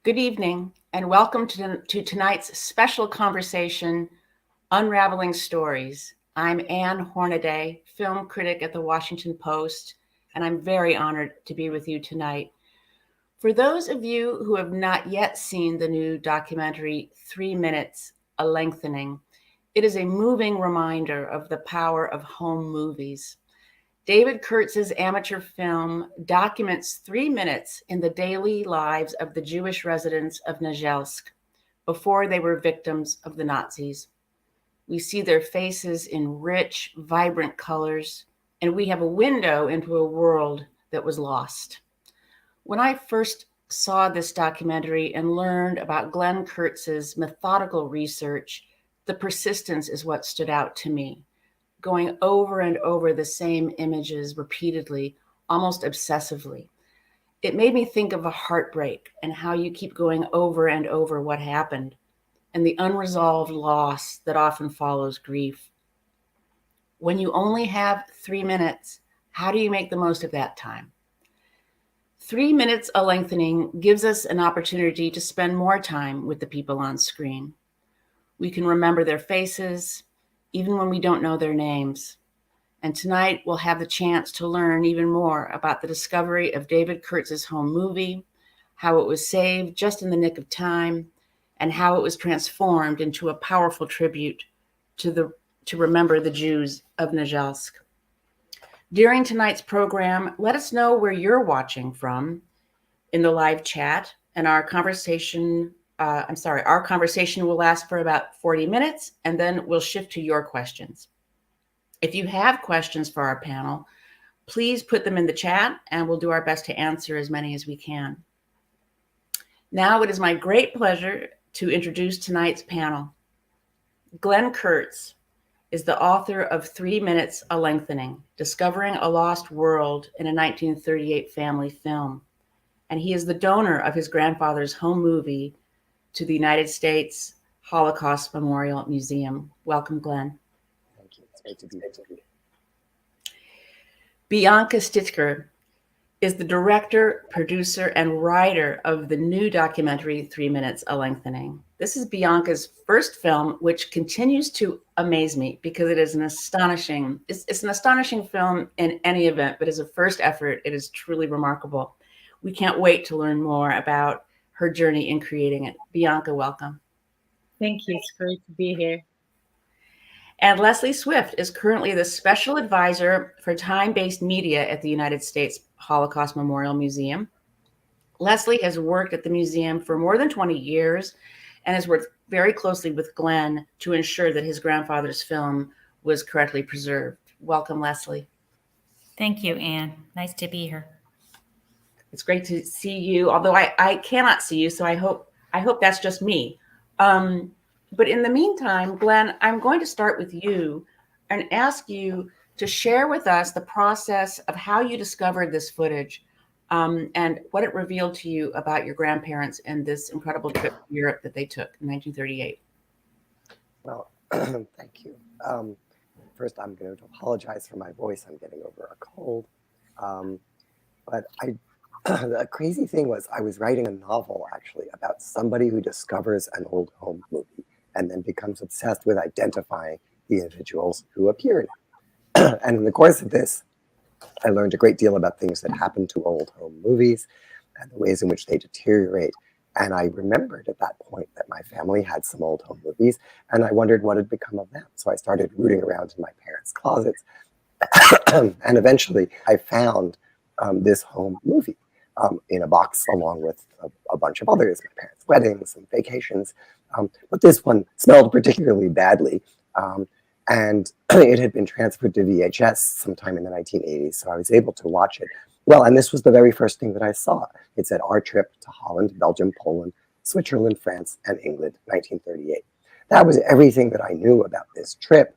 Good evening, and welcome to tonight's special conversation, Unraveling Stories. I'm Anne Hornaday, film critic at the Washington Post, and I'm very honored to be with you tonight. For those of you who have not yet seen the new documentary, 3 Minutes, A Lengthening, it is a moving reminder of the power of home movies. David Kurtz's amateur film documents 3 minutes in the daily lives of the Jewish residents of Nagelsk before they were victims of the Nazis. We see their faces in rich, vibrant colors, and we have a window into a world that was lost. When I first saw this documentary and learned about Glenn Kurtz's methodical research, the persistence is what stood out to me. Going over and over the same images repeatedly, almost obsessively. It made me think of a heartbreak and how you keep going over and over what happened and the unresolved loss that often follows grief. When you only have 3 minutes, how do you make the most of that time? 3 minutes a lengthening gives us an opportunity to spend more time with the people on screen. We can remember their faces, even when we don't know their names. And tonight we'll have the chance to learn even more about the discovery of David Kurtz's home movie, how it was saved just in the nick of time, and how it was transformed into a powerful tribute to remember the Jews of Nagelsk. During tonight's program, let us know where you're watching from in the live chat, and our conversation will last for about 40 minutes, and then we'll shift to your questions. If you have questions for our panel, please put them in the chat, and we'll do our best to answer as many as we can. Now it is my great pleasure to introduce tonight's panel. Glenn Kurtz is the author of 3 Minutes, A Lengthening, Discovering a Lost World in a 1938 Family Film. And he is the donor of his grandfather's home movie to the United States Holocaust Memorial Museum. Welcome, Glenn. Thank you. It's great to be here. Bianca Stitker is the director, producer, and writer of the new documentary, 3 Minutes, A Lengthening. This is Bianca's first film, which continues to amaze me because it is it's an astonishing film in any event, but as a first effort, it is truly remarkable. We can't wait to learn more about her journey in creating it. Bianca, welcome. Thank you. It's great to be here. And Leslie Swift is currently the special advisor for time-based media at the United States Holocaust Memorial Museum. Leslie has worked at the museum for more than 20 years and has worked very closely with Glenn to ensure that his grandfather's film was correctly preserved. Welcome, Leslie. Thank you, Anne. Nice to be here. It's great to see you, although I cannot see you, so I hope that's just me. But in the meantime, Glenn, I'm going to start with you and ask you to share with us the process of how you discovered this footage and what it revealed to you about your grandparents and this incredible trip to Europe that they took in 1938. Well, thank you. First, I'm going to apologize for my voice. I'm getting over a cold. But the crazy thing was I was writing a novel, actually, about somebody who discovers an old home movie and then becomes obsessed with identifying the individuals who appear in it. And in the course of this, I learned a great deal about things that happen to old home movies and the ways in which they deteriorate. And I remembered at that point that my family had some old home movies, and I wondered what had become of them. So I started rooting around in my parents' closets. And eventually I found this home movie in a box along with a bunch of others, my parents' weddings and vacations. But this one smelled particularly badly. And it had been transferred to VHS sometime in the 1980s, so I was able to watch it. Well, and this was the very first thing that I saw. It said our trip to Holland, Belgium, Poland, Switzerland, France, and England, 1938. That was everything that I knew about this trip.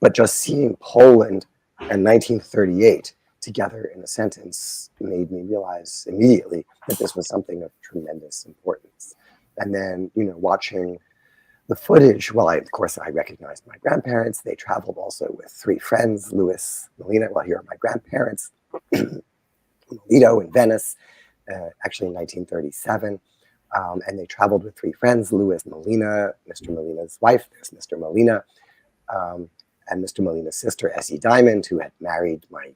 But just seeing Poland and 1938 together in a sentence made me realize immediately that this was something of tremendous importance. And then, watching the footage, well, of course, I recognized my grandparents. They traveled also with 3 friends, Louis, Helena, well, here are my grandparents, Lido in Venice, actually in 1937. And they traveled with three friends, Louis Molina, Mr. Molina's wife, there's Mr. Molina, and Mr. Molina's sister, Essie Diamond, who had married my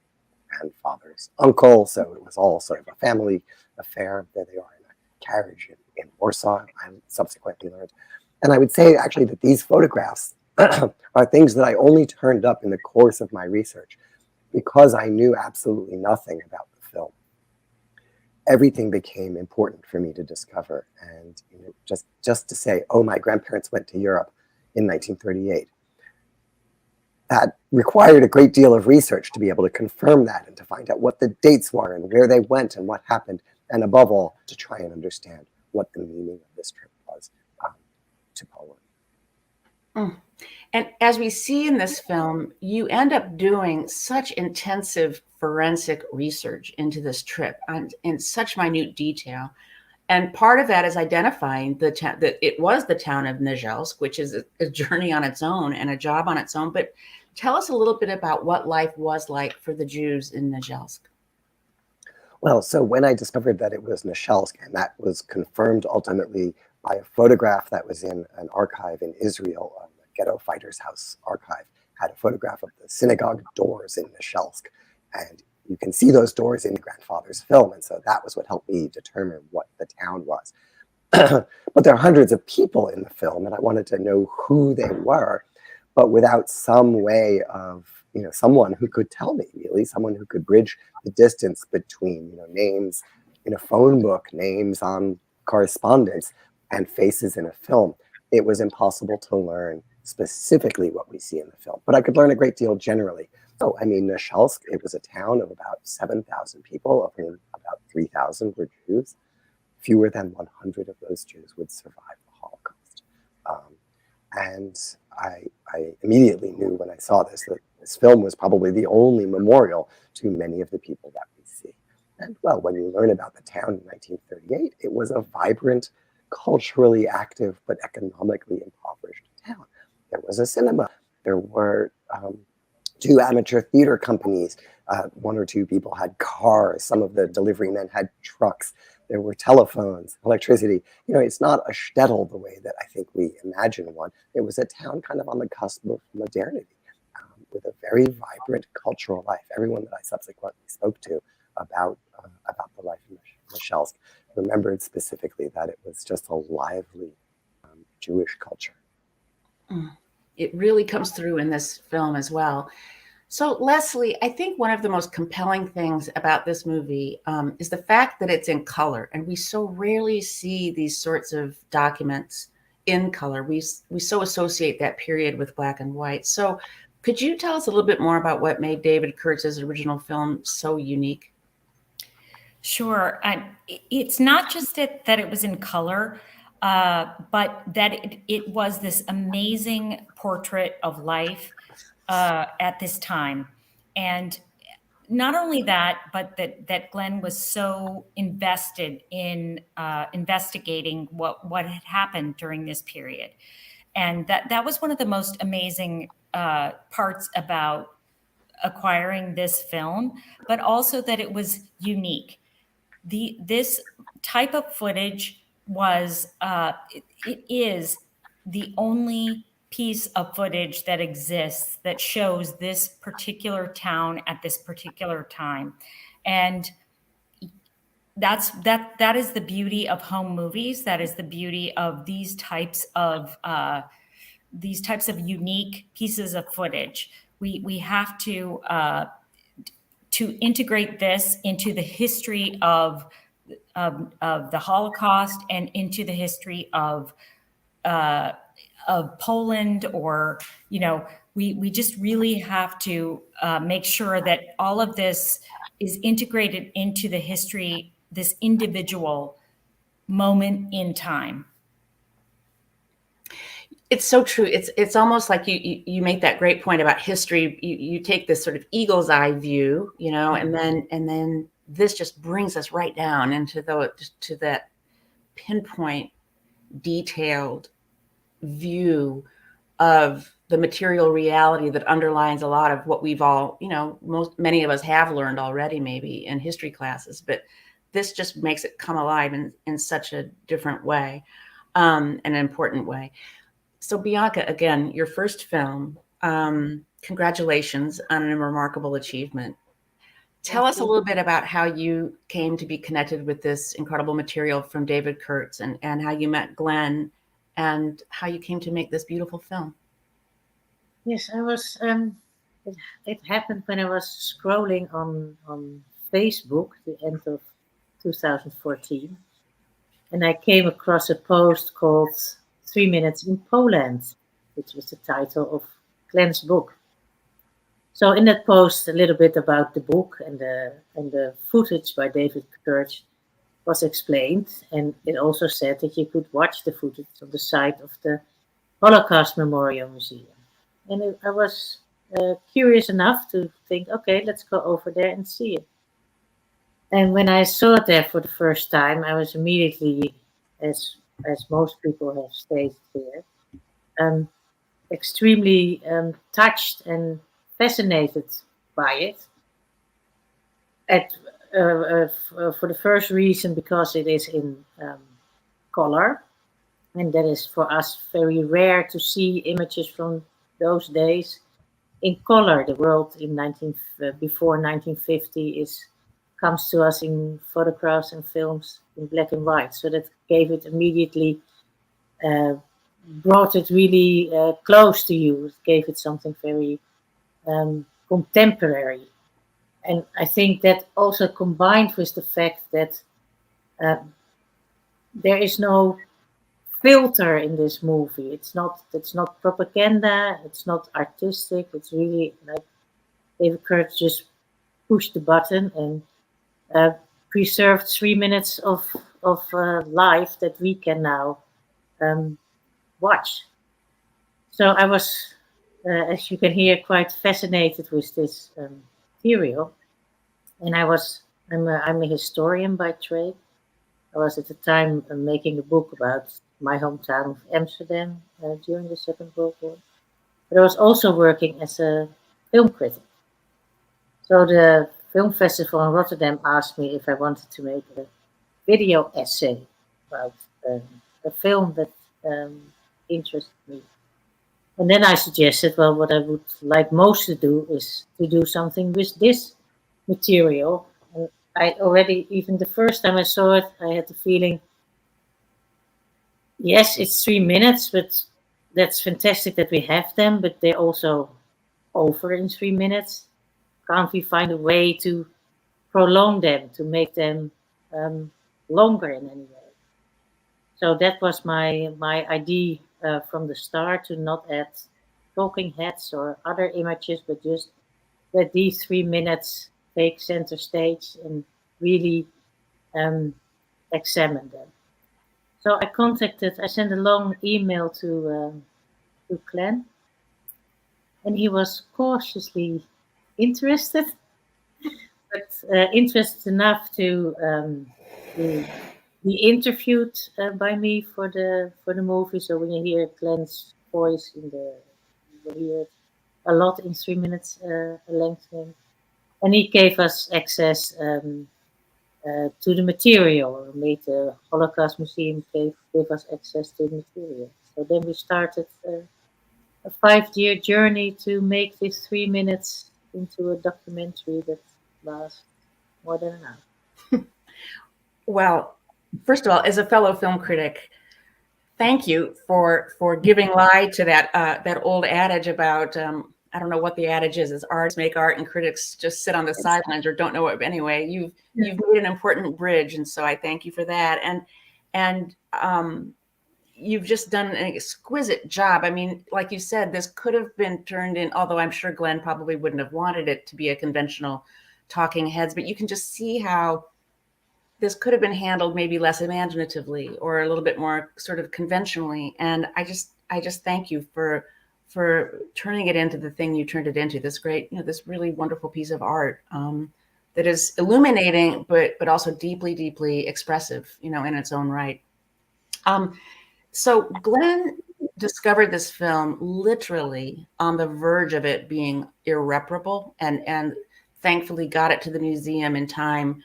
grandfather's uncle. So it was all sort of a family affair. There they are in a carriage in Warsaw, I subsequently learned. And I would say actually that these photographs are things that I only turned up in the course of my research because I knew absolutely nothing about the film. Everything became important for me to discover. And just to say, oh, my grandparents went to Europe in 1938. That required a great deal of research to be able to confirm that and to find out what the dates were and where they went and what happened. And above all, to try and understand what the meaning of this trip was to Poland. Mm. And as we see in this film, you end up doing such intensive forensic research into this trip in such minute detail. And part of that is identifying that it was the town of Nagelsk, which is a journey on its own and a job on its own. But tell us a little bit about what life was like for the Jews in Nagelsk. Well, so when I discovered that it was Nasielsk, and that was confirmed ultimately by a photograph that was in an archive in Israel, the Ghetto Fighters House archive, had a photograph of the synagogue doors in Nasielsk. And you can see those doors in the grandfather's film. And so that was what helped me determine what the town was. But there are hundreds of people in the film, and I wanted to know who they were, but without some way of, someone who could tell me, really, someone who could bridge the distance between, names in a phone book, names on correspondence, and faces in a film. It was impossible to learn specifically what we see in the film, but I could learn a great deal generally. So, Nasielsk, it was a town of about 7,000 people, of whom about 3,000 were Jews. Fewer than 100 of those Jews would survive the Holocaust. And I immediately knew when I saw this that this film was probably the only memorial to many of the people that we see. And well, when you learn about the town in 1938, it was a vibrant, culturally active, but economically impoverished town. There was a cinema. There were 2 amateur theater companies. 1 or 2 people had cars. Some of the delivery men had trucks. There were telephones, electricity. It's not a shtetl the way that I think we imagine one. It was a town kind of on the cusp of modernity, with a very vibrant cultural life. Everyone that I subsequently spoke to about the life in Nasielsk remembered specifically that it was just a lively Jewish culture. It really comes through in this film as well. So, Leslie, I think one of the most compelling things about this movie is the fact that it's in color, and we so rarely see these sorts of documents in color. We so associate that period with black and white. So, could you tell us a little bit more about what made David Kurtz's original film so unique? Sure. It's not just that it was in color, but that it was this amazing portrait of life at this time. And not only that, but that Glenn was so invested in investigating what had happened during this period. And that was one of the most amazing parts about acquiring this film, but also that it was unique. This type of footage was it is the only piece of footage that exists that shows this particular town at this particular time. And that is the beauty of home movies. That is the beauty of these types of unique pieces of footage. We have to integrate this into the history of the Holocaust and into the history of Poland, or we just really have to make sure that all of this is integrated into the history, this individual moment in time. It's so true. It's almost like you make that great point about history. You take this sort of eagle's eye view, and then this just brings us right down into that pinpoint, detailed view of the material reality that underlines a lot of what we've all, many of us have learned already, maybe in history classes. But this just makes it come alive in such a different way, an important way. So Bianca, again, your first film, congratulations on a remarkable achievement. Tell us a little bit about how you came to be connected with this incredible material from David Kurtz, and how you met Glenn, and how you came to make this beautiful film. Yes, I was. It happened when I was scrolling on Facebook, the end of 2014, and I came across a post called 3 Minutes in Poland, which was the title of Glenn's book. So in that post, a little bit about the book and the footage by David Kurtz was explained, and it also said that you could watch the footage on the site of the Holocaust Memorial Museum. And I was curious enough to think, okay, let's go over there and see it. And when I saw it there for the first time, I was immediately, as most people have stated here, extremely touched and fascinated by it. For the first reason, because it is in color, and that is for us very rare to see images from those days in color. The world in before 1950 comes to us in photographs and films in black and white. So that gave it immediately, brought it really close to you. It gave it something very contemporary. And I think that also combined with the fact that there is no filter in this movie. It's not propaganda. It's not artistic. It's really like David Kurtz just pushed the button and preserved 3 minutes of life that we can now watch. So I was, as you can hear, quite fascinated with this material. And I'm a historian by trade. I was at the time making a book about my hometown of Amsterdam during the Second World War. But I was also working as a film critic. So the film festival in Rotterdam asked me if I wanted to make a video essay about a film that interested me. And then I suggested, well, what I would like most to do is to do something with this material. And I already, even the first time I saw it, I had the feeling, yes, it's 3 minutes, but that's fantastic that we have them, but they're also over in 3 minutes. Can't we find a way to prolong them, to make them longer in any way? So that was my idea from the start, to not add talking heads or other images, but just let these 3 minutes take center stage and really examine them. So I sent a long email to Glenn, and he was cautiously interested, but interested enough to be interviewed by me for the movie. So when you hear Glenn's voice you hear it a lot in 3 minutes lengthening, and he gave us access to the material. Made the Holocaust Museum gave us access to the material. So then we started a 5-year journey to make this 3 minutes into a documentary that lasts more than an hour. Well, first of all, as a fellow film critic, thank you for giving life to that old adage about I don't know what the adage is artists make art and critics just sit on the sidelines or don't know it. But anyway, you've made an important bridge, and so I thank you for that. And you've just done an exquisite job. I mean, like you said, this could have been turned in, although I'm sure Glenn probably wouldn't have wanted it to be a conventional talking heads, but you can just see how this could have been handled maybe less imaginatively or a little bit more sort of conventionally. And I just thank you for turning it into the thing you turned it into, this great, this really wonderful piece of art that is illuminating, but also deeply, deeply expressive, in its own right. So Glenn discovered this film literally on the verge of it being irreparable, and thankfully got it to the museum in time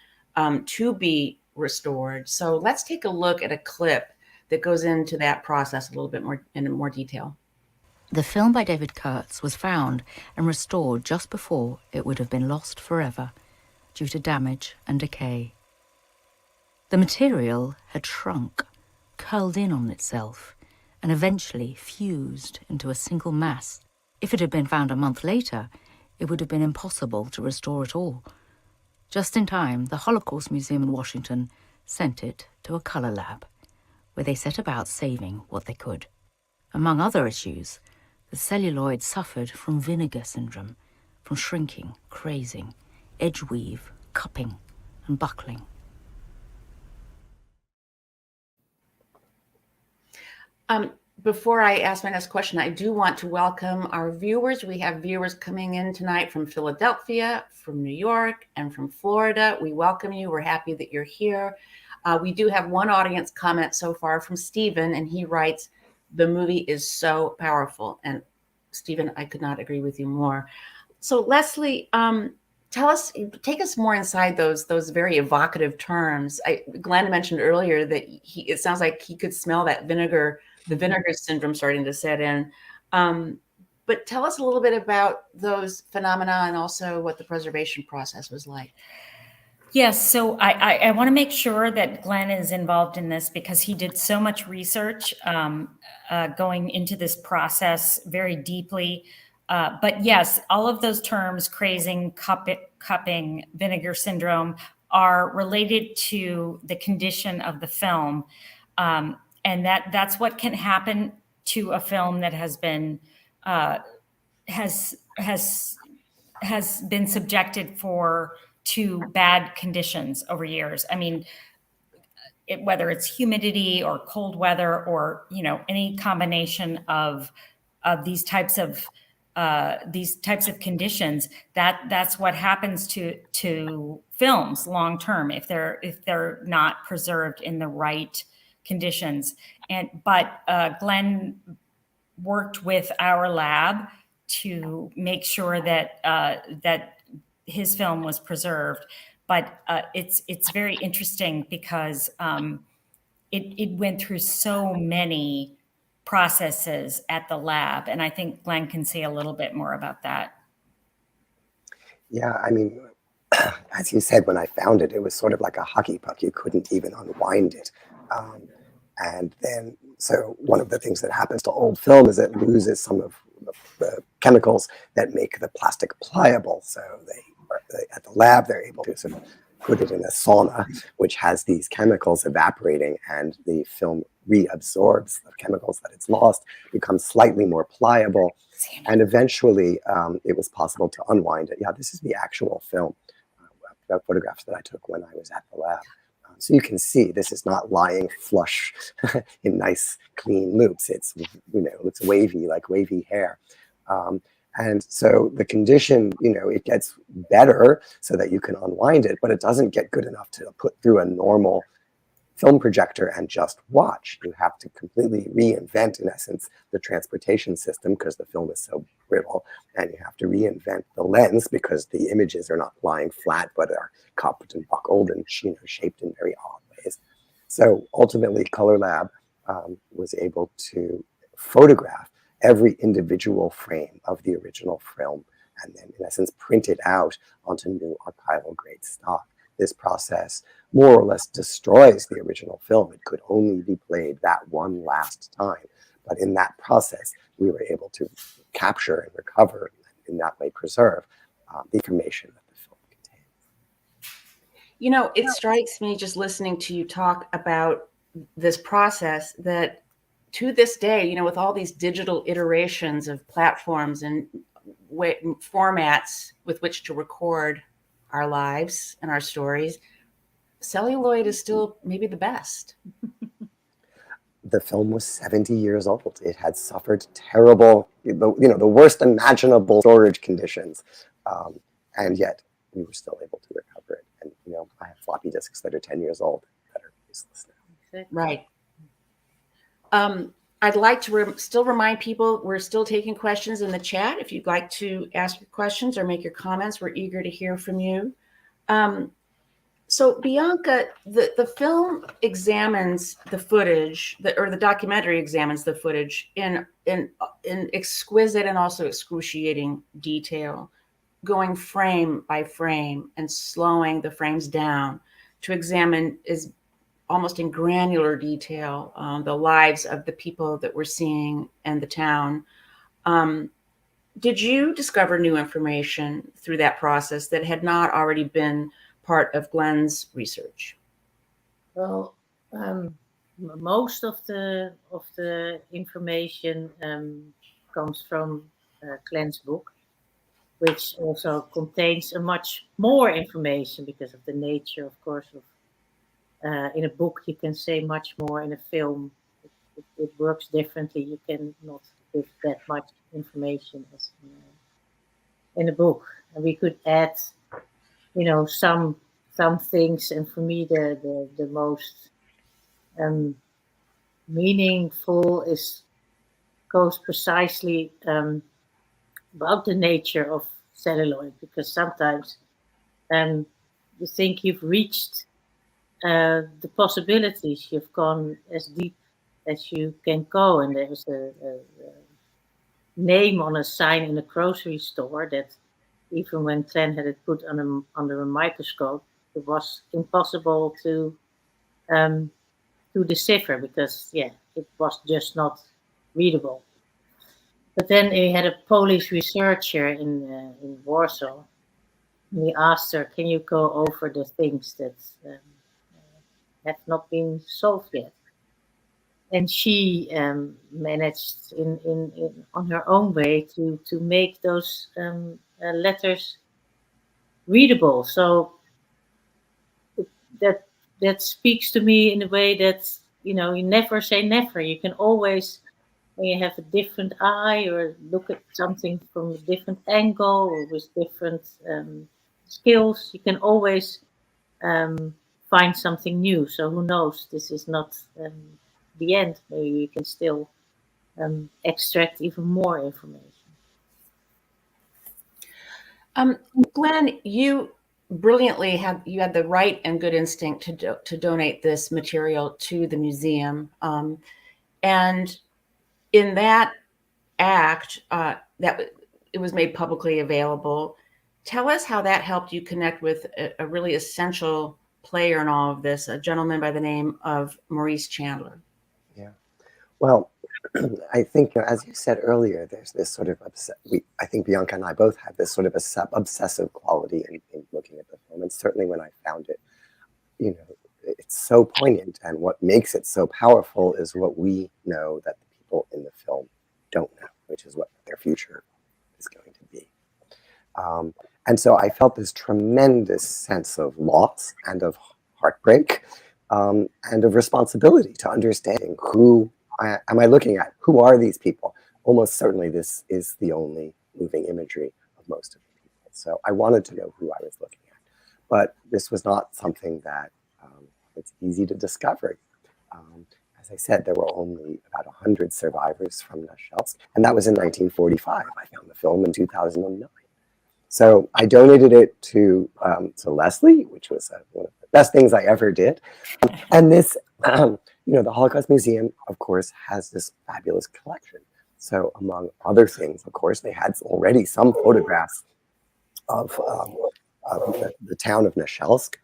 to be restored. So let's take a look at a clip that goes into that process a little bit more in more detail. The film by David Kurtz was found and restored just before it would have been lost forever due to damage and decay. The material had shrunk, curled in on itself, and eventually fused into a single mass. If it had been found a month later, it would have been impossible to restore it all. Just in time, the Holocaust Museum in Washington sent it to a color lab, where they set about saving what they could. Among other issues, the celluloid suffered from vinegar syndrome, from shrinking, crazing, edge weave, cupping, and buckling. Before I ask my next question, I do want to welcome our viewers. We have viewers coming in tonight from Philadelphia, from New York, and from Florida. We welcome you. We're happy that you're here. We do have one audience comment so far from Stephen, and he writes, "The movie is so powerful." And Stephen, I could not agree with you more. So Leslie, take us more inside those very evocative terms. Glenn mentioned earlier that it sounds like he could smell that vinegar, the vinegar syndrome starting to set in. But tell us a little bit about those phenomena and also what the preservation process was like. Yes, so I want to make sure that Glenn is involved in this because he did so much research going into this process very deeply. But yes, all of those terms, crazing, cupping, vinegar syndrome, are related to the condition of the film. And that's what can happen to a film that has been has been subjected to bad conditions over years. I mean, whether it's humidity or cold weather or any combination of these types of conditions, that's what happens to films long term if they're not preserved in the right conditions. But Glenn worked with our lab to make sure that his film was preserved. But it's very interesting because it went through so many processes at the lab, and I think Glenn can say a little bit more about that. Yeah, I mean, as you said, when I found it, it was sort of like a hockey puck. You couldn't even unwind it. And then, so one of the things that happens to old film is it loses some of the chemicals that make the plastic pliable. So at the lab, they're able to sort of put it in a sauna, which has these chemicals evaporating, and the film reabsorbs the chemicals that it's lost, becomes slightly more pliable, and eventually it was possible to unwind it. Yeah, this is the actual film, photographs that I took when I was at the lab. So you can see this is not lying flush in nice clean loops. It's it's wavy, like wavy hair. And so the condition, it gets better so that you can unwind it, but it doesn't get good enough to put through a normal film projector and just watch. You have to completely reinvent, in essence, the transportation system because the film is so brittle, and you have to reinvent the lens because the images are not lying flat, but are cupped and buckled and shaped in very odd ways. So ultimately, Color Lab was able to photograph every individual frame of the original film and then, in essence, print it out onto new archival grade stock. This process more or less destroys the original film. It could only be played that one last time. But in that process, we were able to capture and recover, and in that way preserve the information that the film contains. It strikes me just listening to you talk about this process that to this day, with all these digital iterations of platforms and formats with which to record our lives and our stories, celluloid is still maybe the best. The film was 70 years old. It had suffered terrible, the worst imaginable storage conditions, and yet we were still able to recover it. And I have floppy disks that are 10 years old that are useless now. Right. I'd like to still remind people we're still taking questions in the chat. If you'd like to ask your questions or make your comments, we're eager to hear from you. So Bianca, the film examines the footage, or the documentary examines the footage in exquisite and also excruciating detail, going frame by frame and slowing the frames down to examine is almost in granular detail the lives of the people that we're seeing and the town. Did you discover new information through that process that had not already been part of Glenn's research? Well, most of the information comes from Glenn's book, which also contains a much more information because of the nature, of course, of in a book you can say much more. In a film, it works differently. You can not give that much information as in a book, and we could add, some things. And for me, the most meaningful goes precisely about the nature of celluloid, because sometimes you think you've reached the possibilities, you've gone as deep as you can go, and there's a name on a sign in a grocery store that even when Glenn had it put under a microscope, it was impossible to decipher, because it was just not readable. But then we had a Polish researcher in Warsaw. And we asked her, "Can you go over the things that have not been solved yet?" And she managed in on her own way to make those letters readable. So that speaks to me in a way that you never say never. You can always, when you have a different eye or look at something from a different angle or with different skills, you can always find something new. So who knows? This is not the end. Maybe you can still extract even more information. Glenn, you brilliantly had the right and good instinct to donate this material to the museum, and in that act, that it was made publicly available. Tell us how that helped you connect with a really essential player in all of this, a gentleman by the name of Maurice Chandler. Yeah. Well, I think, as you said earlier, there's this sort of, I think Bianca and I both have this sort of obsessive quality in looking at the film. And certainly when I found it, it's so poignant. And what makes it so powerful is what we know that the people in the film don't know, which is what their future is going to be. And so I felt this tremendous sense of loss and of heartbreak and of responsibility to understanding who am I looking at? Who are these people? Almost certainly this is the only moving imagery of most of the people. So I wanted to know who I was looking at. But this was not something that it's easy to discover. As I said, there were only about 100 survivors from Nagelsk, and that was in 1945. I found the film in 2009. So I donated it to Leslie, which was one of the best things I ever did. And this, the Holocaust Museum, of course, has this fabulous collection. So among other things, of course, they had already some photographs of the town of Nagelsk.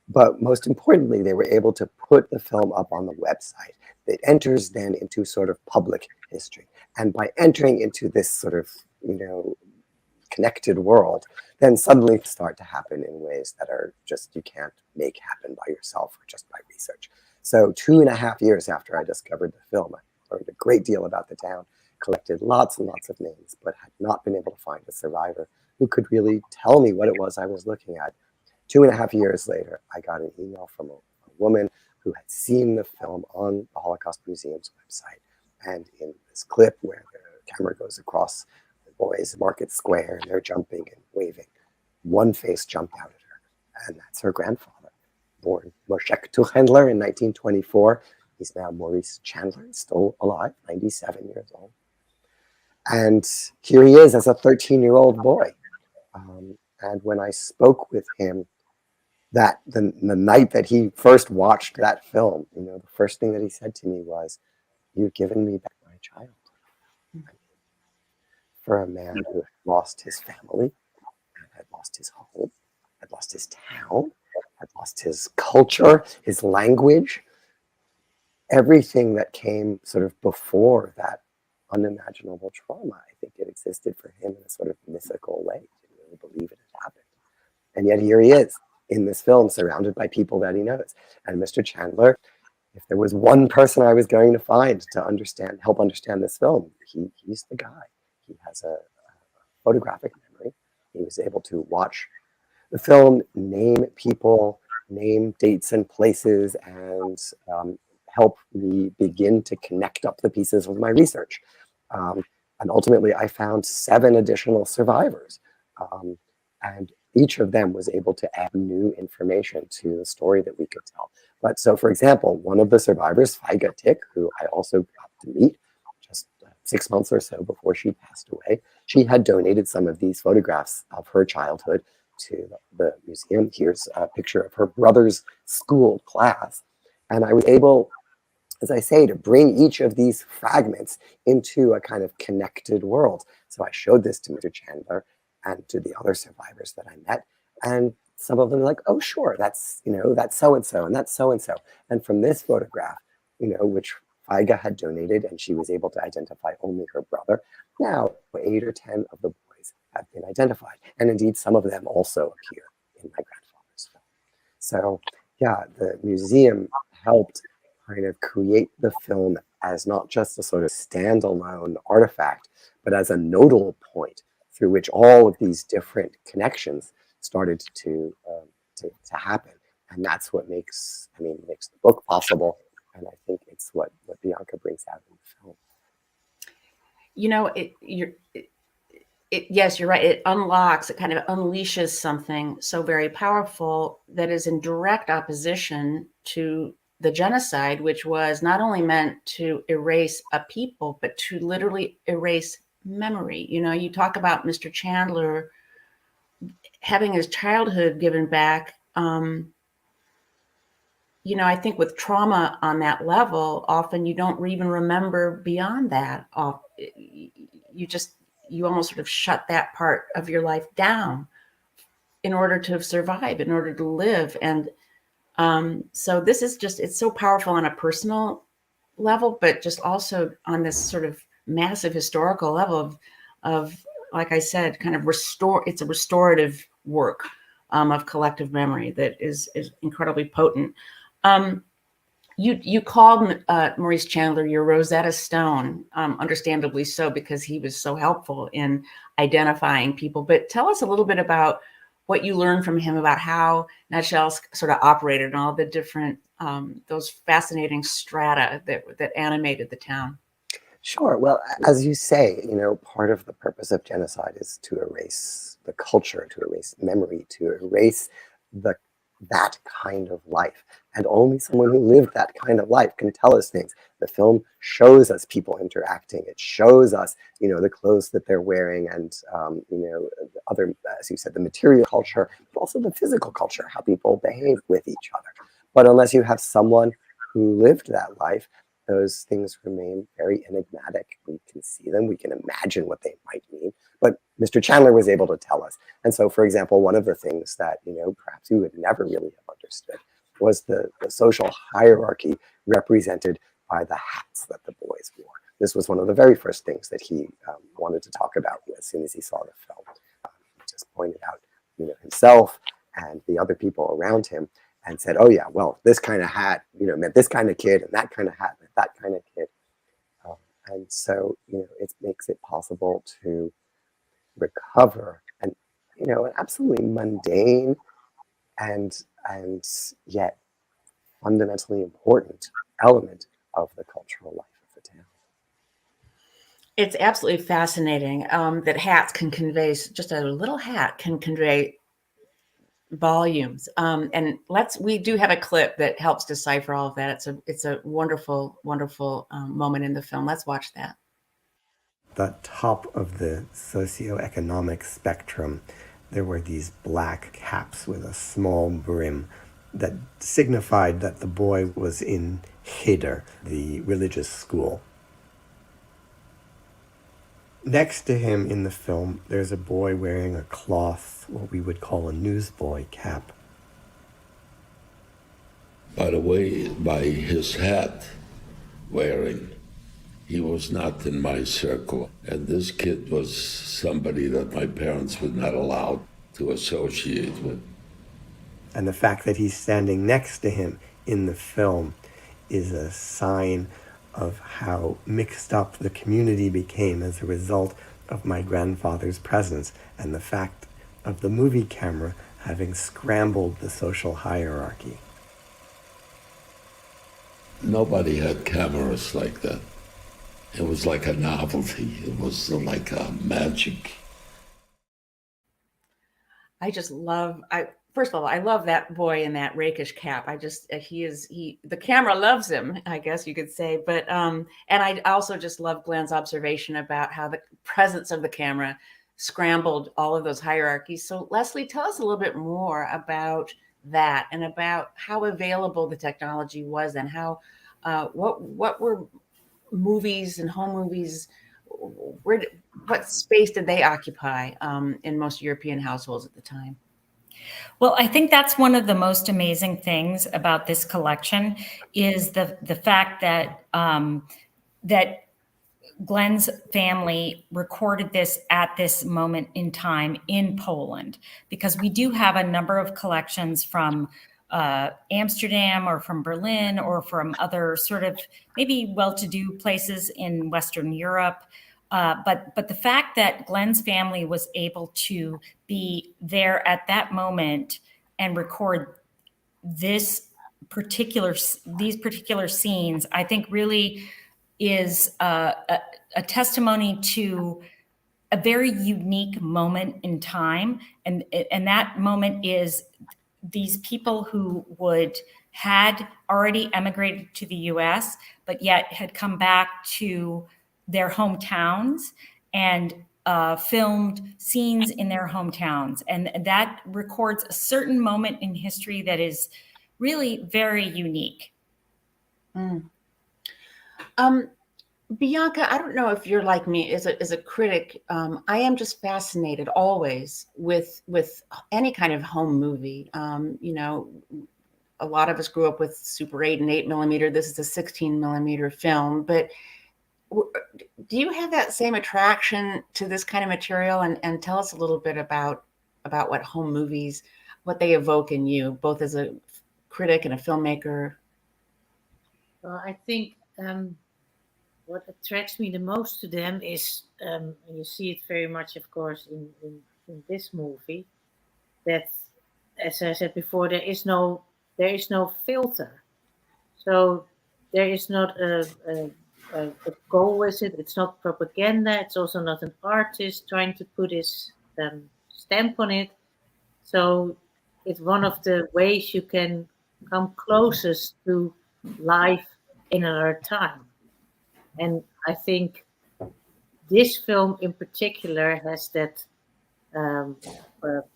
But most importantly, they were able to put the film up on the website. It enters then into sort of public history. And by entering into this sort of, connected world, then suddenly start to happen in ways that are just, you can't make happen by yourself or just by research. So 2.5 years after I discovered the film, I learned a great deal about the town, collected lots and lots of names, but had not been able to find a survivor who could really tell me what it was I was looking at. 2.5 years later, I got an email from a woman who had seen the film on the Holocaust Museum's website. And in this clip where the camera goes across the boys' market square and they're jumping and waving, one face jumped out at her, and that's her grandfather, born Moshe Tuchendler in 1924. He's now Maurice Chandler, still alive, 97 years old. And here he is as a 13-year-old boy. And when I spoke with him that the night that he first watched that film, the first thing that he said to me was, "You've given me back my child." For a man who had lost his family, and had lost his home, had lost his town, had lost his culture, his language, everything that came sort of before that unimaginable trauma, I think it existed for him in a sort of mythical way. He didn't really believe it had happened. And yet here he is in this film, surrounded by people that he knows. And Mr. Chandler, if there was one person I was going to find to help understand this film, he's the guy. He has a photographic memory. He was able to watch the film, name people, name dates and places, and help me begin to connect up the pieces of my research. And ultimately, I found 7 additional survivors. And each of them was able to add new information to the story that we could tell. But so, for example, one of the survivors, Faiga Tick, who I also got to meet just 6 months or so before she passed away, she had donated some of these photographs of her childhood to the museum. Here's a picture of her brother's school class. And I was able, as I say, to bring each of these fragments into a kind of connected world. So I showed this to Mr. Chandler and to the other survivors that I met. And some of them were like, "Oh, sure, that's so-and-so, and that's so-and-so." And from this photograph, which Faiga had donated, and she was able to identify only her brother, now 8 or 10 of the boys have been identified. And indeed, some of them also appear in my grandfather's film. So yeah, the museum helped kind of create the film as not just a sort of standalone artifact, but as a nodal point through which all of these different connections started to happen. And that's what makes the book possible. And I think it's what Bianca brings out in the film. Yes, you're right. It unlocks, it kind of unleashes something so very powerful that is in direct opposition to the genocide, which was not only meant to erase a people, but to literally erase memory. You talk about Mr. Chandler having his childhood given back. I think with trauma on that level, often you don't even remember beyond that. You almost sort of shut that part of your life down in order to survive, in order to live. And so this is it's so powerful on a personal level, but just also on this sort of massive historical level of like I said, kind of it's a restorative work of collective memory that is incredibly potent. You called Maurice Chandler your Rosetta Stone, understandably so, because he was so helpful in identifying people. But tell us a little bit about what you learned from him about how Nagelsk sort of operated and all the different, those fascinating strata that animated the town. Sure. Well, as you say, part of the purpose of genocide is to erase the culture, to erase memory, to erase that kind of life. And only someone who lived that kind of life can tell us things. The film shows us people interacting. It shows us, the clothes that they're wearing and, other, as you said, the material culture, but also the physical culture, how people behave with each other. But unless you have someone who lived that life, those things remain very enigmatic. We can see them, we can imagine what they might mean, but Mr. Chandler was able to tell us. And so, for example, one of the things that, perhaps we would never really have understood was the social hierarchy represented by the hats that the boys wore. This was one of the very first things that he wanted to talk about as soon as he saw the film. He just pointed out, himself and the other people around him, and said, "Oh yeah, well, this kind of hat, meant this kind of kid, and that kind of hat meant that kind of kid." And so, it makes it possible to recover an absolutely mundane and yet fundamentally important element of the cultural life of the town. It's absolutely fascinating that hats can convey, just a little hat can convey volumes. And we do have a clip that helps decipher all of that. It's a wonderful, wonderful moment in the film. Let's watch that. The top of the socioeconomic spectrum there were these black caps with a small brim that signified that the boy was in cheder, the religious school. Next to him in the film, there's a boy wearing a cloth, what we would call a newsboy cap. By the way, by his hat wearing, he was not in my circle. And this kid was somebody that my parents were not allowed to associate with. And the fact that he's standing next to him in the film is a sign of how mixed up the community became as a result of my grandfather's presence and the fact of the movie camera having scrambled the social hierarchy. Nobody had cameras like that. It was like a novelty. It was like a magic. I just love, first of all, I love that boy in that rakish cap. The camera loves him, I guess you could say. But, and I also just love Glenn's observation about how the presence of the camera scrambled all of those hierarchies. So Leslie, tell us a little bit more about that and about how available the technology was and how, what were movies and home movies, what space did they occupy in most European households at the time? Well, I think that's one of the most amazing things about this collection is the fact that that Glenn's family recorded this at this moment in time in Poland, because we do have a number of collections from Amsterdam or from Berlin or from other sort of maybe well-to-do places in Western Europe. But the fact that Glenn's family was able to be there at that moment and record these particular scenes, I think really is a testimony to a very unique moment in time. And that moment is these people who had already emigrated to the US, but yet had come back to their hometowns and filmed scenes in their hometowns. And that records a certain moment in history that is really very unique. Bianca, I don't know if you're like me as a critic. I am just fascinated always with any kind of home movie. You know, a lot of us grew up with Super 8 and 8mm. This is a 16mm film, but do you have that same attraction to this kind of material? And tell us a little bit about what home movies, what they evoke in you, both as a critic and a filmmaker. Well, I think what attracts me the most to them is, and you see it very much, of course, in this movie, that, as I said before, there is no filter. So there is not a goal with it. It's not propaganda. It's also not an artist trying to put his stamp on it. So it's one of the ways you can come closest to life in another time. And I think this film in particular has that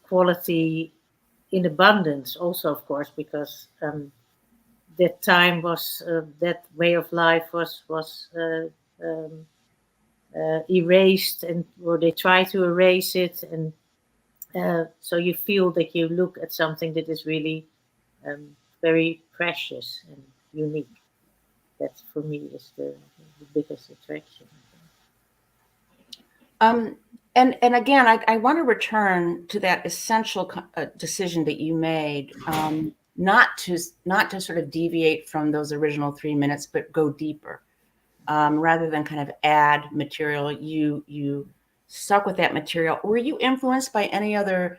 quality in abundance also, of course, because that time was, that way of life was erased, or they try to erase it. And so you feel that you look at something that is really very precious and unique. That for me is the biggest attraction. And again, I want to return to that essential decision that you made, not to sort of deviate from those original 3 minutes, but go deeper, rather than kind of add material. You stuck with that material. Were you influenced by any other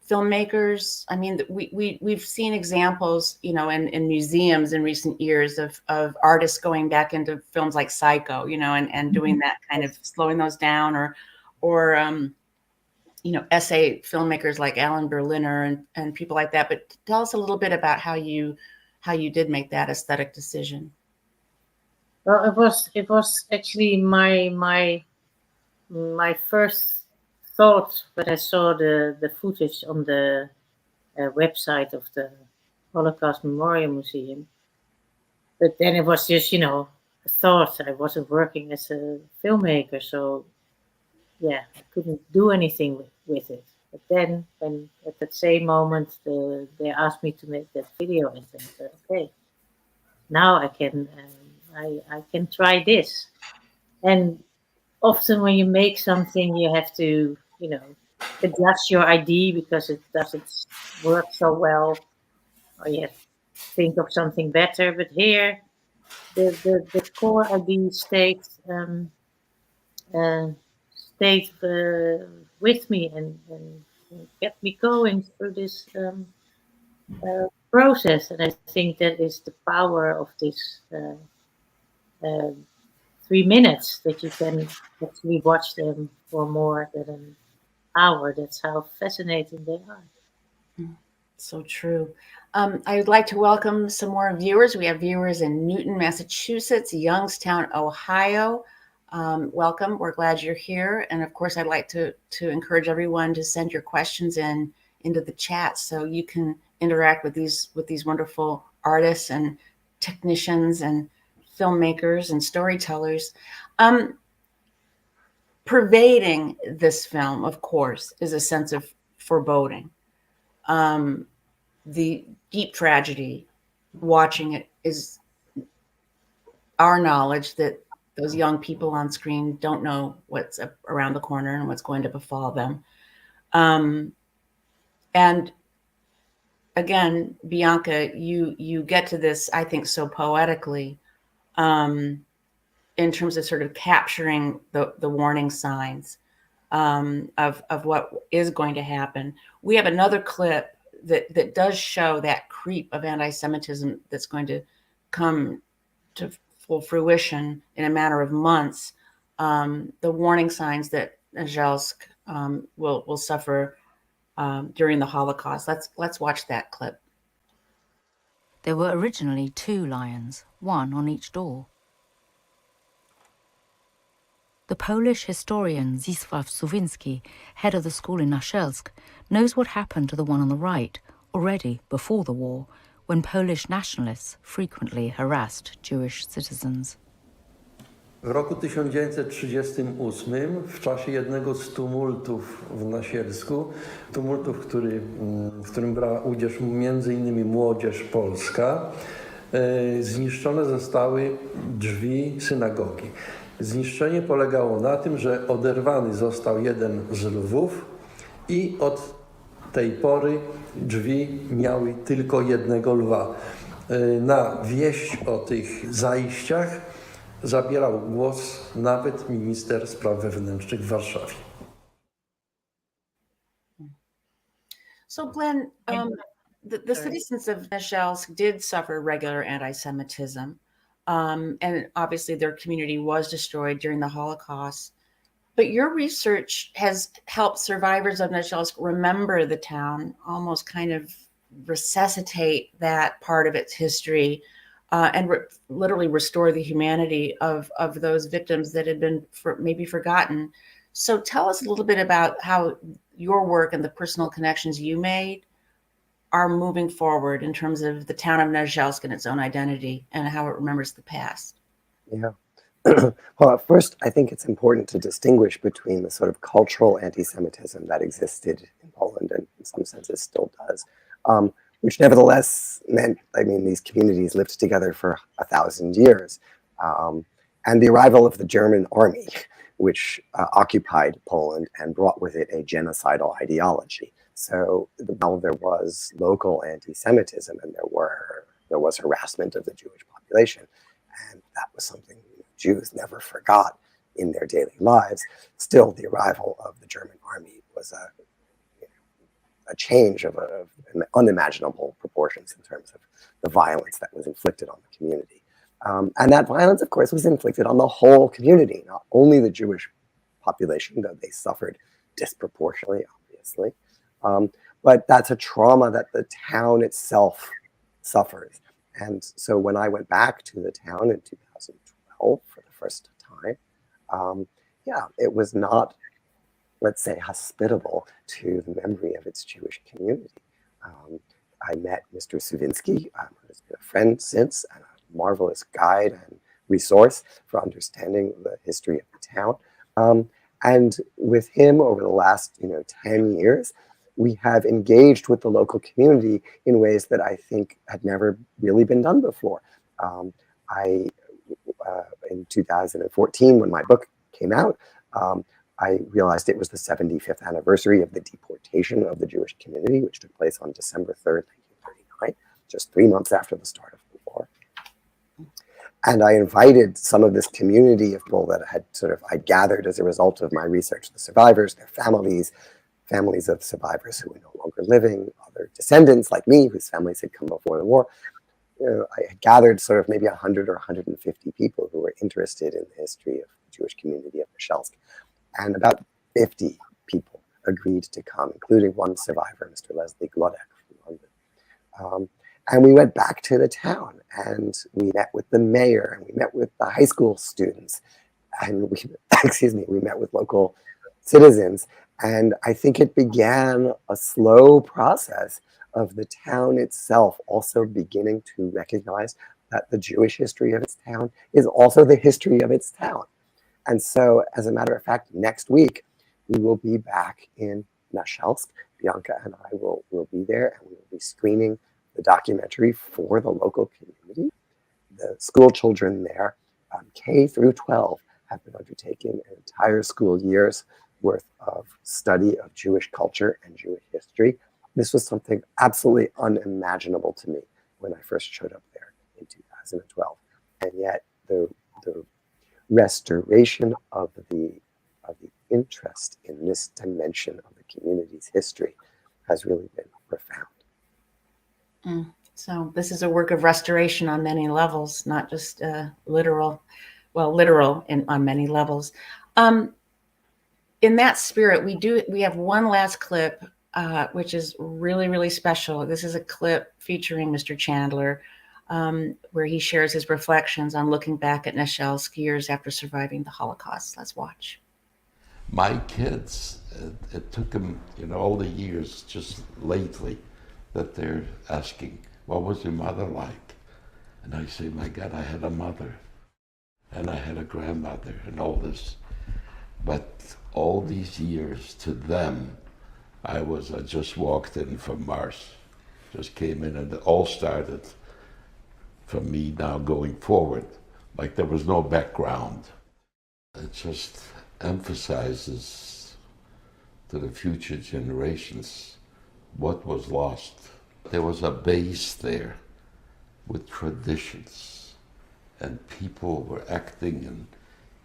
filmmakers? I mean, we've seen examples, you know, in museums in recent years of artists going back into films like Psycho, you know, and doing that kind of slowing those down, or you know, essay filmmakers like Alan Berliner and people like that. But tell us a little bit about how you did make that aesthetic decision. Well, it was actually my first thought when I saw the footage on the website of the Holocaust Memorial Museum, but then it was just, a thought. I wasn't working as a filmmaker, so yeah, I couldn't do anything with it. But then, when at that same moment they asked me to make that video, I said, okay, now I can I can try this. And often when you make something, you have to adjust your idea because it doesn't work so well, or you have to think of something better. But here, the core idea uh, stayed with me and kept me going through this process. And I think that is the power of this 3 minutes, that you can actually watch them for more than an hour. That's how fascinating they are. So true. I would like to welcome some more viewers. We have viewers in Newton, Massachusetts, Youngstown, Ohio. Welcome. We're glad you're here. And of course, I'd like to encourage everyone to send your questions into the chat so you can interact with these wonderful artists and technicians and filmmakers and storytellers. Pervading this film, of course, is a sense of foreboding. The deep tragedy watching it is our knowledge that those young people on screen don't know what's around the corner and what's going to befall them. And again, Bianca, you get to this, I think, so poetically, in terms of sort of capturing the warning signs of what is going to happen. We have another clip that does show that creep of anti-Semitism that's going to come to full fruition in a matter of months. The warning signs that Nagelsk will suffer during the Holocaust. Let's watch that clip. There were originally 2 lions, one on each door. The Polish historian Zdzisław Sawinski, head of the school in Nasielsk, knows what happened to the one on the right, already before the war, when Polish nationalists frequently harassed Jewish citizens. W roku 1938, w czasie jednego z tumultów w Nasielsku, tumultów, w którym brała udział m.in. młodzież polska, zniszczone zostały drzwi synagogi. Zniszczenie polegało na tym, że oderwany został jeden z lwów i od tej pory drzwi miały tylko jednego lwa. Na wieść o tych zajściach zabierał głos nawet minister spraw wewnętrznych w Warszawie. So Glenn, the citizens of Nagelsk did suffer regular anti-Semitism. And obviously their community was destroyed during the Holocaust. But your research has helped survivors of Nagelsk remember the town, almost kind of resuscitate that part of its history, and literally restore the humanity of those victims that had been maybe forgotten. So tell us a little bit about how your work and the personal connections you made are moving forward in terms of the town of Nagelsk and its own identity and how it remembers the past. Yeah. Well, at first, I think it's important to distinguish between the sort of cultural anti-Semitism that existed in Poland and in some senses still does, which nevertheless meant, these communities lived together for 1,000 years, and the arrival of the German army, which occupied Poland and brought with it a genocidal ideology. So while there was local anti-Semitism and there was harassment of the Jewish population, and that was something Jews never forgot in their daily lives, still the arrival of the German army was a change of unimaginable proportions in terms of the violence that was inflicted on the community. And that violence, of course, was inflicted on the whole community, not only the Jewish population, though they suffered disproportionately, obviously. But that's a trauma that the town itself suffers. And so when I went back to the town in 2012 for the first time, it was not let's say, hospitable to the memory of its Jewish community. I met Mr. Savinsky, who's been a friend since, and a marvelous guide and resource for understanding the history of the town. And with him over the last 10 years, we have engaged with the local community in ways that I think had never really been done before. In 2014, when my book came out, I realized it was the 75th anniversary of the deportation of the Jewish community, which took place on December 3rd, 1939, just 3 months after the start of the war. And I invited some of this community of people that I gathered as a result of my research, the survivors, their families of survivors who were no longer living, other descendants like me, whose families had come before the war. I had gathered maybe 100 or 150 people who were interested in the history of the Jewish community of Nagelsk. And about 50 people agreed to come, including one survivor, Mr. Leslie Glodek from London. And we went back to the town, and we met with the mayor, and we met with the high school students, and we met with local citizens. And I think it began a slow process of the town itself also beginning to recognize that the Jewish history of its town is also the history of its town. And so, as a matter of fact, next week, we will be back in Nasielsk. Bianca and I will be there, and we will be screening the documentary for the local community. The school children there, K through 12, have been undertaking an entire school year's worth of study of Jewish culture and Jewish history. This was something absolutely unimaginable to me when I first showed up there in 2012. And yet the restoration of the interest in this dimension of the community's history has really been profound. So this is a work of restoration on many levels, not just literal on many levels. In that spirit, we have one last clip, which is really, really special. This is a clip featuring Mr. Chandler, where he shares his reflections on looking back at Nagelsk years after surviving the Holocaust. Let's watch. My kids, it took them, all the years just lately that they're asking, what was your mother like? And I say, my God, I had a mother and I had a grandmother and all this. But all these years to them, I just walked in from Mars, just came in, and it all started from me now going forward, like there was no background. It just emphasizes to the future generations what was lost. There was a base there with traditions, and people were acting and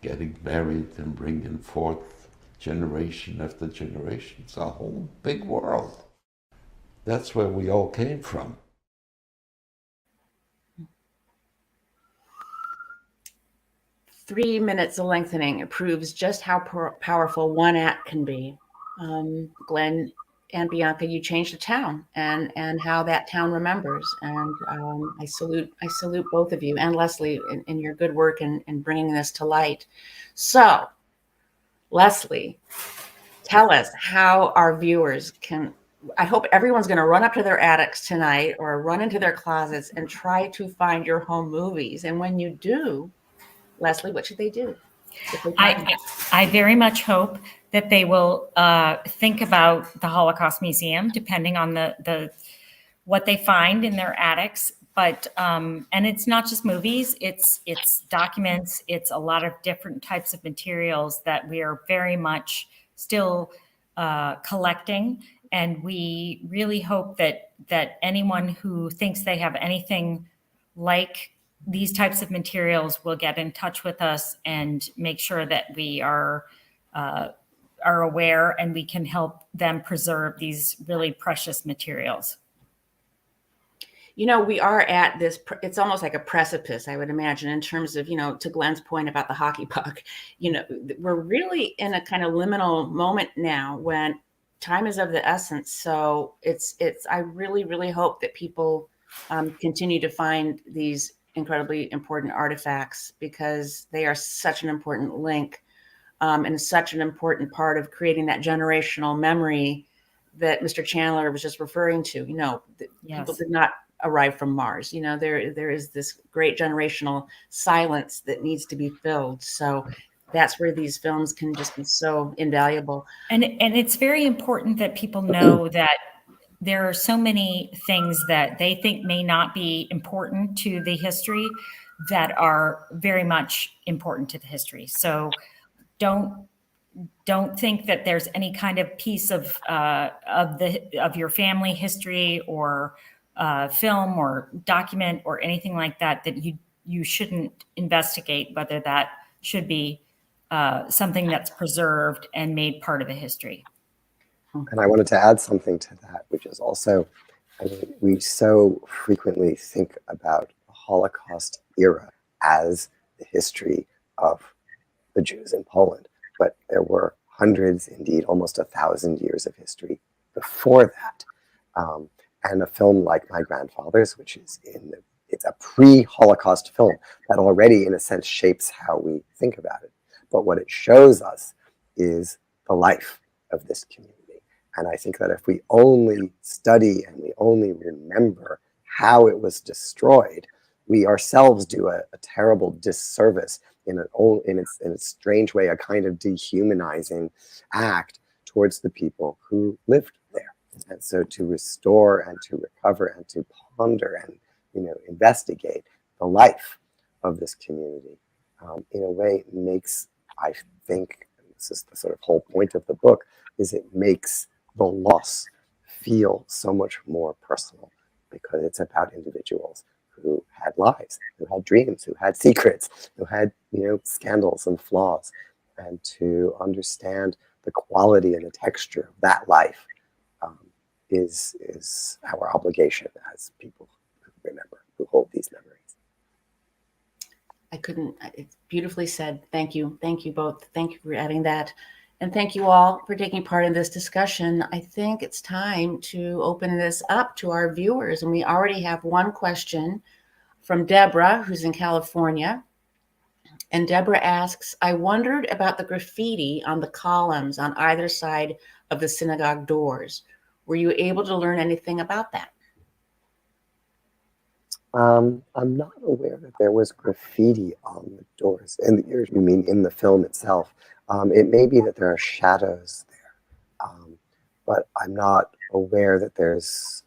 getting married and bringing forth generation after generation. It's a whole big world. That's where we all came from. Three minutes of lengthening proves just how powerful one act can be. Glenn and Bianca, you changed the town and how that town remembers. And I salute both of you and Leslie in your good work in bringing this to light. So, Leslie, tell us how our viewers can. I hope everyone's going to run up to their attics tonight or run into their closets and try to find your home movies. And when you do, Leslie, what should they do? I very much hope that they will think about the Holocaust Museum, depending on the what they find in their attics. But and it's not just movies; it's documents. It's a lot of different types of materials that we are very much still collecting. And we really hope that anyone who thinks they have anything like these types of materials will get in touch with us and make sure that we are aware and we can help them preserve these really precious materials. We are at this, it's almost like a precipice, I would imagine, in terms of, to Glenn's point about the hockey puck, we're really in a kind of liminal moment now when time is of the essence. So I really, really hope that people continue to find these incredibly important artifacts because they are such an important link and such an important part of creating that generational memory that Mr. Chandler was just referring to. You know, people Yes. did not arrive from Mars. You know, there is this great generational silence that needs to be filled. So that's where these films can just be so invaluable. And it's very important that people know that there are so many things that they think may not be important to the history that are very much important to the history. So don't think that there's any kind of piece of your family history or film or document or anything like that that you shouldn't investigate whether that should be something that's preserved and made part of the history. And I wanted to add something to that, which is also, I mean, we so frequently think about the Holocaust era as the history of the Jews in Poland, but there were hundreds, indeed almost 1,000 years of history before that. And a film like My Grandfather's, which is it's a pre-Holocaust film that already, in a sense, shapes how we think about it. But what it shows us is the life of this community. And I think that if we only study and we only remember how it was destroyed, we ourselves do a terrible disservice in its strange way, a kind of dehumanizing act towards the people who lived there. And so to restore and to recover and to ponder and, you know, investigate the life of this community in a way makes, I think, and this is the sort of whole point of the book, is it makes the loss feel so much more personal, because it's about individuals who had lives, who had dreams, who had secrets, who had, you know, scandals and flaws. And to understand the quality and the texture of that life is our obligation as people who remember, who hold these memories. It's beautifully said. Thank you. Thank you both. Thank you for adding that. And thank you all for taking part in this discussion. I think it's time to open this up to our viewers. And we already have one question from Deborah, who's in California. And Deborah asks, I wondered about the graffiti on the columns on either side of the synagogue doors. Were you able to learn anything about that? I'm not aware that there was graffiti on the doors. You mean in the film itself? It may be that there are shadows there, but I'm not aware that there's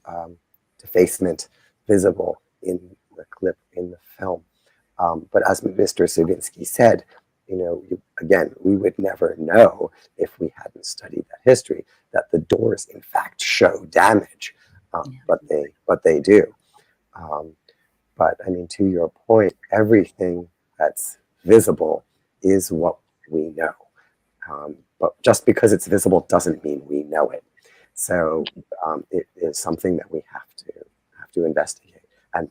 defacement visible in the clip in the film. But as Mr. Savinsky said, you know, again, we would never know if we hadn't studied that history, that the doors in fact show damage, but they do. But I mean, to your point, everything that's visible is what we know. But just because it's visible doesn't mean we know it. So it is something that we have to investigate. And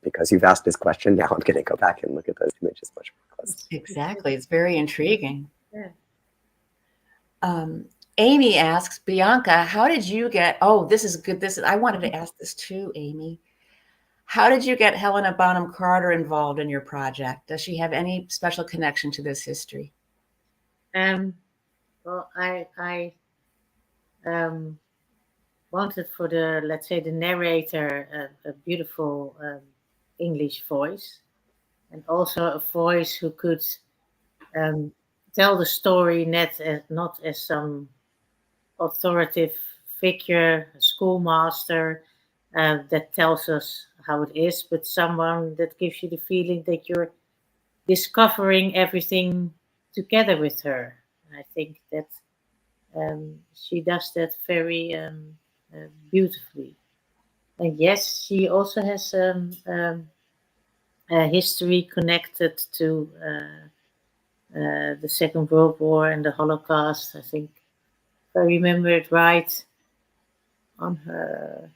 because you've asked this question, now I'm going to go back and look at those images much more closely. Exactly. It's very intriguing. Yeah. Amy asks, Bianca, how did you get, this is good. I wanted to ask this too, Amy. How did you get Helena Bonham Carter involved in your project? Does she have any special connection to this history? Well, I wanted for the, let's say, the narrator a beautiful English voice, and also a voice who could tell the story not as some authoritative figure, a schoolmaster that tells us how it is, but someone that gives you the feeling that you're discovering everything together with her. And I think that she does that very beautifully. And yes, she also has a history connected to the Second World War and the Holocaust. I think, if I remember it right, on her,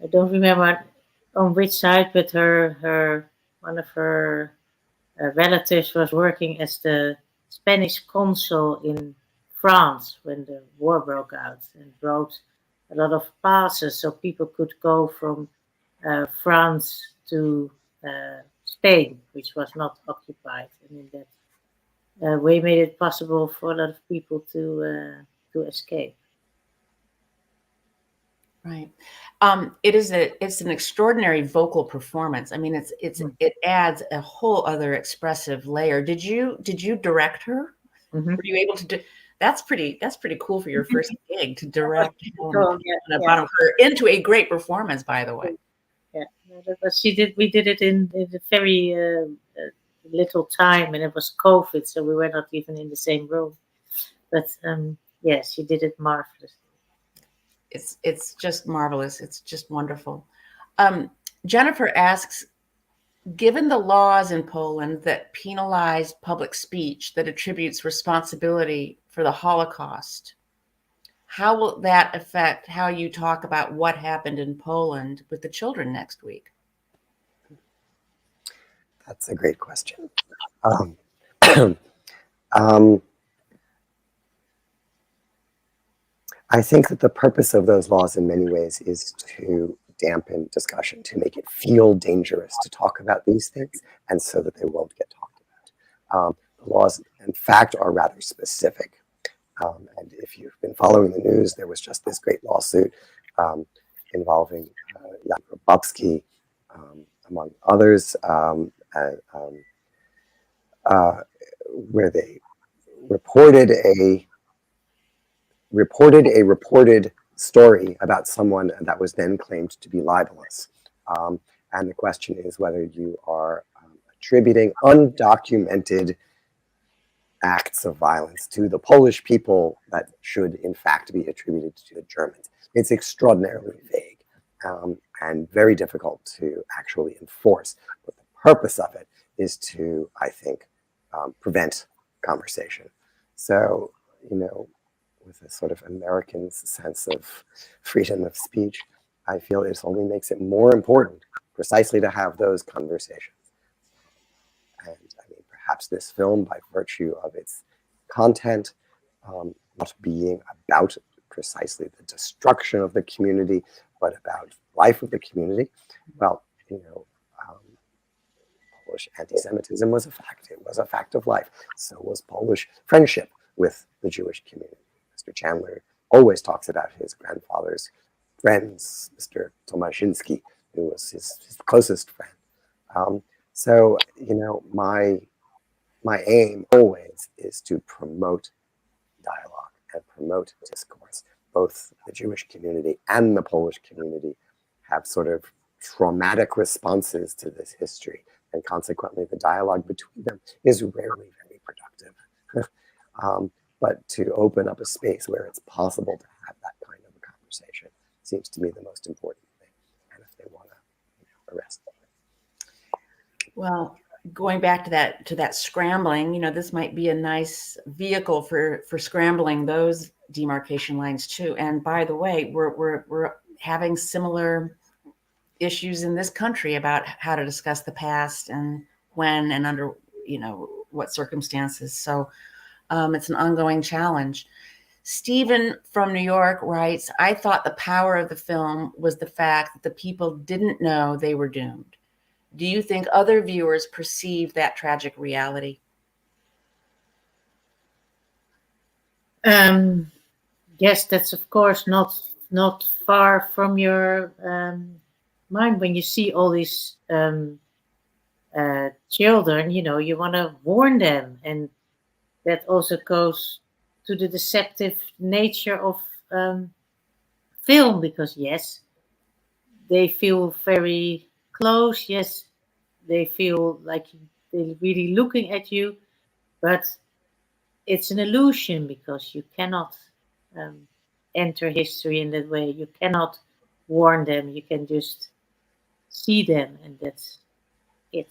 I don't remember on which side, but one of her relatives was working as the Spanish consul in France when the war broke out, and wrote a lot of passes so people could go from France to Spain, which was not occupied. And in we made it possible for a lot of people to escape. Right. It's an extraordinary vocal performance. I mean, it adds a whole other expressive layer. Did you direct her? Mm-hmm. Were you able to do? That's pretty cool for your first gig to direct Bonham her into a great performance, by the way. Yeah, we did it in a very little time, and it was COVID, so we were not even in the same room. But yes, she did it marvelously. It's just marvelous. It's just wonderful. Jennifer asks, given the laws in Poland that penalize public speech that attributes responsibility for the Holocaust, how will that affect how you talk about what happened in Poland with the children next week? That's a great question. I think that the purpose of those laws in many ways is to dampen discussion, to make it feel dangerous to talk about these things, and so that they won't get talked about. The laws, in fact, are rather specific. And if you've been following the news, there was just this great lawsuit involving Jan Grabowski, among others, where they reported a reported story about someone that was then claimed to be libelous. And the question is whether you are attributing undocumented acts of violence to the Polish people that should in fact be attributed to the Germans. It's extraordinarily vague and very difficult to actually enforce. But the purpose of it is to, I think, prevent conversation. So, with a sort of American sense of freedom of speech, I feel it only makes it more important precisely to have those conversations. And I mean, perhaps this film, by virtue of its content, not being about precisely the destruction of the community, but about life of the community, well, Polish anti-Semitism was a fact. It was a fact of life. So was Polish friendship with the Jewish community. Mr. Chandler always talks about his grandfather's friends, Mr. Tomashinsky, who was his closest friend. So, my aim always is to promote dialogue and promote discourse. Both the Jewish community and the Polish community have sort of traumatic responses to this history, and consequently the dialogue between them is rarely very productive. But to open up a space where it's possible to have that kind of a conversation seems to me the most important thing. And if they want to arrest them. Well, going back to that scrambling, this might be a nice vehicle for scrambling those demarcation lines too. And by the way, we're having similar issues in this country about how to discuss the past and when and under what circumstances. So it's an ongoing challenge. Stephen from New York writes, I thought the power of the film was the fact that the people didn't know they were doomed. Do you think other viewers perceive that tragic reality? Yes, that's of course not far from your mind when you see all these children. You want to warn them, and that also goes to the deceptive nature of film, because yes, they feel very close. Yes, they feel like they're really looking at you, but it's an illusion because you cannot enter history in that way. You cannot warn them. You can just see them, and that's it.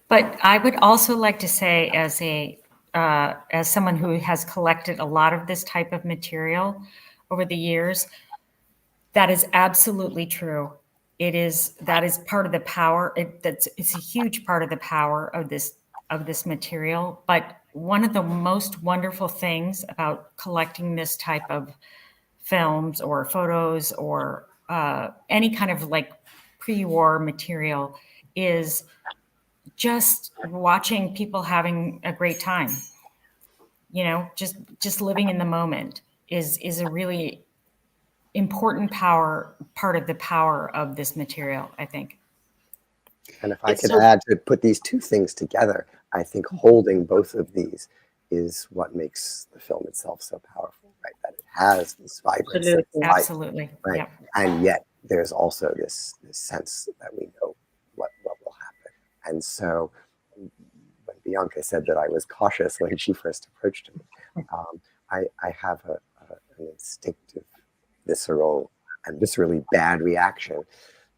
But I would also like to say, as someone who has collected a lot of this type of material over the years, that is absolutely true. That is part of the power. It's a huge part of the power of this material. But one of the most wonderful things about collecting this type of films or photos or any kind of like pre-war material is just watching people having a great time, just living in the moment is a really important part of the power of this material, I think. And if I could add to put these two things together, I think holding both of these is what makes the film itself so powerful, right? That it has this vibrancy, absolutely, right? Yep. And yet there's also this sense that we know what will happen. And so when Bianca said that I was cautious when she first approached me, I have an instinctive, visceral, and viscerally bad reaction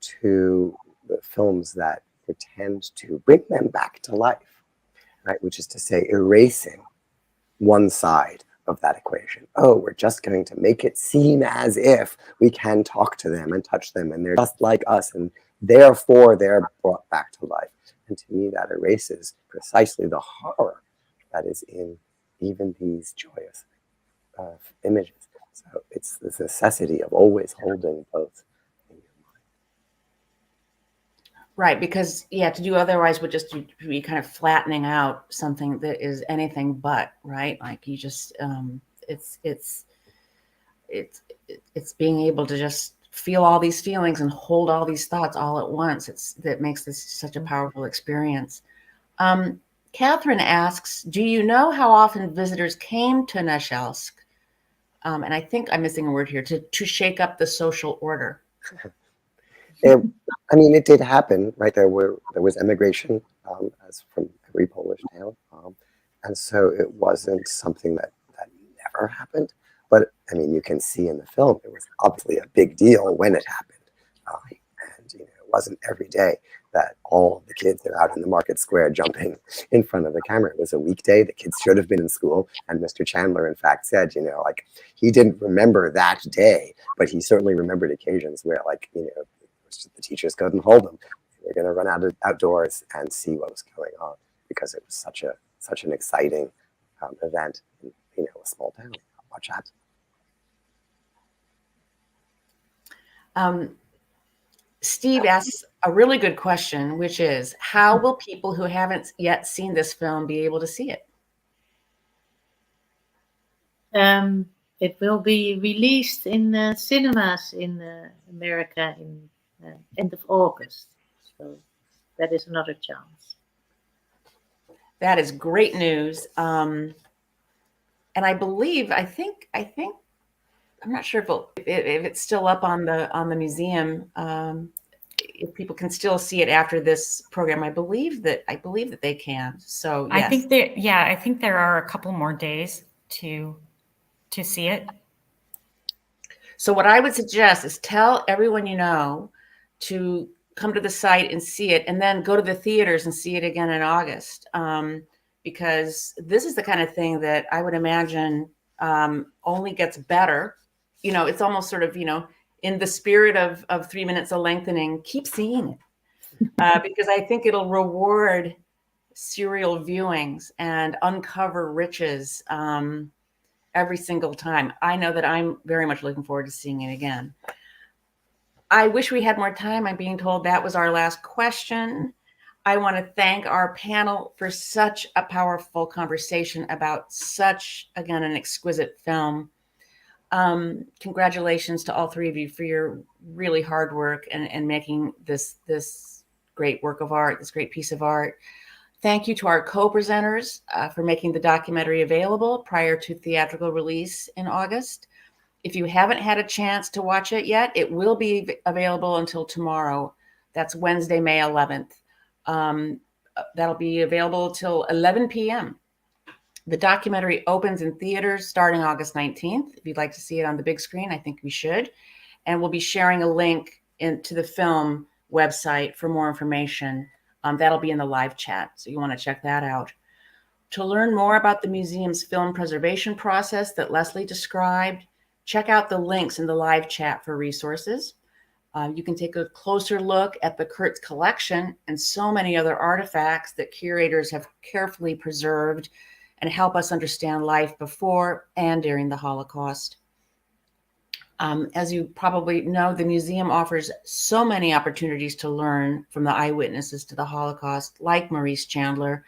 to the films that pretend to bring them back to life, right? Which is to say, erasing one side of that equation. Oh, we're just going to make it seem as if we can talk to them and touch them and they're just like us and therefore they're brought back to life. And to me, that erases precisely the horror that is in even these joyous images. So it's this necessity of always holding both. Right, because to do otherwise would just be kind of flattening out something that is anything but, right? Like you just, it's being able to just feel all these feelings and hold all these thoughts all at once. That makes this such a powerful experience. Catherine asks, do you know how often visitors came to Nagelsk? And I think I'm missing a word here, to shake up the social order. It did happen, right? There was emigration, as from every Polish town, and so it wasn't something that never happened. But you can see in the film, it was obviously a big deal when it happened, and it wasn't every day that all the kids are out in the market square jumping in front of the camera. It was a weekday. The kids should have been in school, and Mr. Chandler, in fact, said, he didn't remember that day, but he certainly remembered occasions where, the teachers couldn't hold them. They were going to run outdoors and see what was going on because it was such an exciting event in a small town. Watch that. Steve asks a really good question, which is, how will people who haven't yet seen this film be able to see it? It will be released in cinemas in America in end of August. So that is another chance. That is great news. And I think I'm not sure if it's still up on the museum. If people can still see it after this program, I believe that they can. So yes. I think there are a couple more days to see it. So what I would suggest is tell everyone to come to the site and see it, and then go to the theaters and see it again in August. Because this is the kind of thing that I would imagine only gets better. It's almost sort of, in the spirit of 3 minutes of lengthening, keep seeing it. Because I think it'll reward serial viewings and uncover riches every single time. I know that I'm very much looking forward to seeing it again. I wish we had more time. I'm being told that was our last question. I want to thank our panel for such a powerful conversation about such, again, an exquisite film. Congratulations to all three of you for your really hard work and making this great work of art, this great piece of art. Thank you to our co-presenters for making the documentary available prior to theatrical release in August. If you haven't had a chance to watch it yet, it will be available until tomorrow. That's Wednesday, May 11th. That'll be available till 11 p.m. The documentary opens in theaters starting August 19th. If you'd like to see it on the big screen, I think we should. And we'll be sharing a link to the film website for more information. That'll be in the live chat, so you want to check that out. To learn more about the museum's film preservation process that Leslie described, check out the links in the live chat for resources. You can take a closer look at the Kurtz collection and so many other artifacts that curators have carefully preserved and help us understand life before and during the Holocaust. As you probably know, the museum offers so many opportunities to learn from the eyewitnesses to the Holocaust, like Maurice Chandler.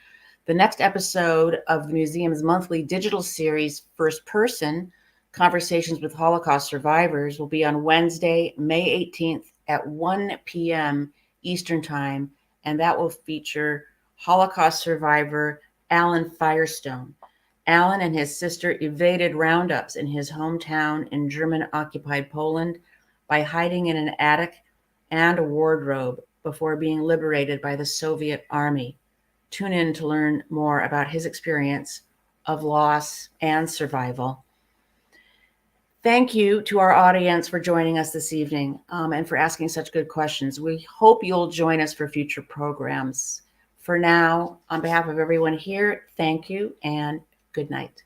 The next episode of the museum's monthly digital series, First Person, Conversations with Holocaust Survivors, will be on Wednesday, May 18th at 1 p.m. Eastern Time, and that will feature Holocaust survivor Alan Firestone. Alan and his sister evaded roundups in his hometown in German-occupied Poland by hiding in an attic and a wardrobe before being liberated by the Soviet army. Tune in to learn more about his experience of loss and survival. Thank you to our audience for joining us this evening and for asking such good questions. We hope you'll join us for future programs. For now, on behalf of everyone here, thank you and good night.